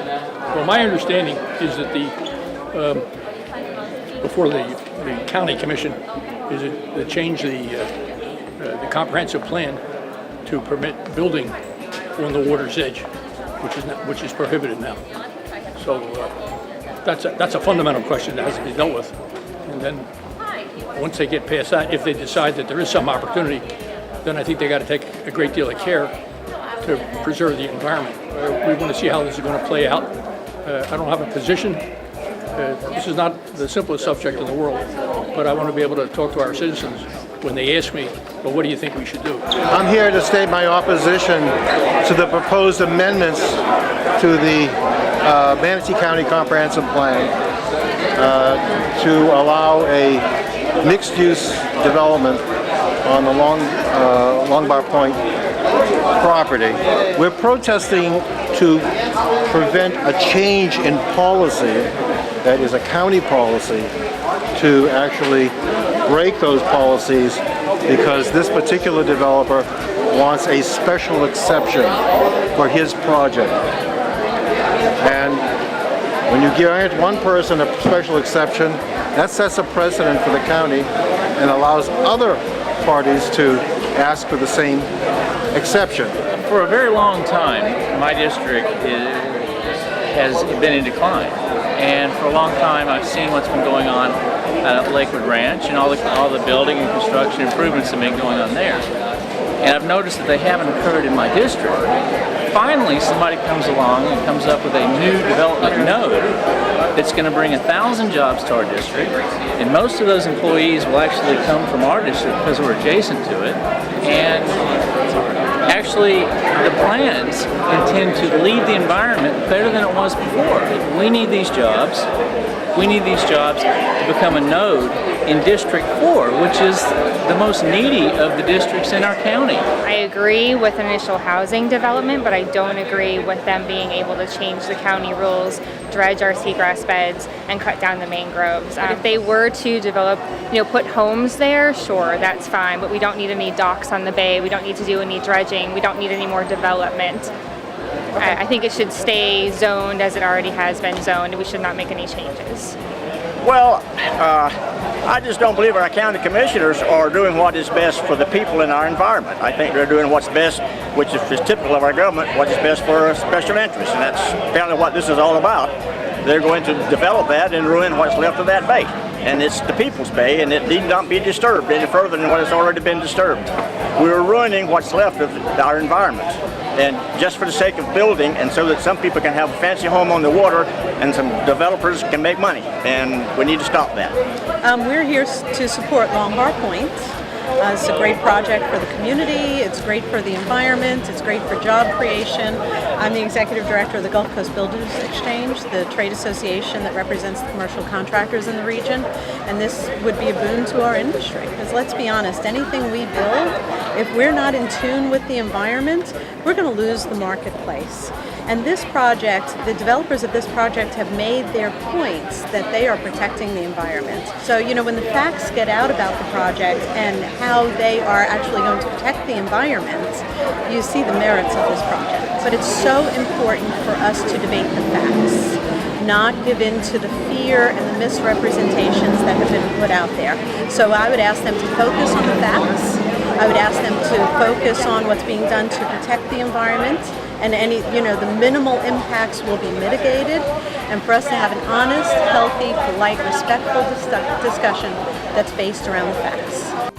Well, my understanding is that before the county commission is to change the comprehensive plan to permit building on the water's edge, which is prohibited now. So that's a fundamental question that has to be dealt with. And then once they get past that, if they decide that there is some opportunity, then I think they got to take a great deal of care to preserve the environment. We want to see how this is going to play out. I don't have a position. This is not the simplest subject in the world, but I want to be able to talk to our citizens when they ask me, well, what do you think we should do? I'm here to state my opposition to the proposed amendments to the Manatee County Comprehensive Plan to allow a mixed-use development on the Long Bar Pointe property. We're protesting to prevent a change in policy that is a county policy to actually break those policies because this particular developer wants a special exception for his project. And when you grant one person a special exception, that sets a precedent for the county and allows other parties to ask for the same exception. For a very long time, my district has been in decline. And for a long time, I've seen what's been going on at Lakewood Ranch and all the building and construction improvements that have been going on there. And I've noticed that they haven't occurred in my district. Finally, somebody comes along and comes up with a new development node that's going to bring 1,000 jobs to our district. And most of those employees will actually come from our district because we're adjacent to it. And actually, the plans intend to leave the environment better than it was before. We need these jobs. We need these jobs to become a node in District 4, which is the most needy of the districts in our county. I agree with initial housing development, but I don't agree with them being able to change the county rules, dredge our seagrass beds, and cut down the mangroves. If they were to develop, put homes there, sure, that's fine, but we don't need any docks on the bay, we don't need to do any dredging, we don't need any more development. I think it should stay zoned as it already has been zoned, and we should not make any changes. Well, I just don't believe our county commissioners are doing what is best for the people in our environment. I think they're doing what's best, which is typical of our government, what is best for a special interest, and that's apparently what this is all about. They're going to develop that and ruin what's left of that bay. And it's the people's bay, and it need not be disturbed any further than what has already been disturbed. We're ruining what's left of our environment. And just for the sake of building, and so that some people can have a fancy home on the water and some developers can make money, and we need to stop that. We're here to support Long Bar Pointe. It's a great project for the community, it's great for the environment, it's great for job creation. I'm the executive director of the Gulf Coast Builders Exchange, the trade association that represents the commercial contractors in the region, and this would be a boon to our industry. Because let's be honest, anything we build, if we're not in tune with the environment, we're going to lose the marketplace. And this project, the developers of this project have made their points that they are protecting the environment. So, when the facts get out about the project and how they are actually going to protect the environment, you see the merits of this project. But it's so important for us to debate the facts, not give in to the fear and the misrepresentations that have been put out there. So I would ask them to focus on the facts. I would ask them to focus on what's being done to protect the environment, and the minimal impacts will be mitigated, and for us to have an honest, healthy, polite, respectful discussion that's based around the facts.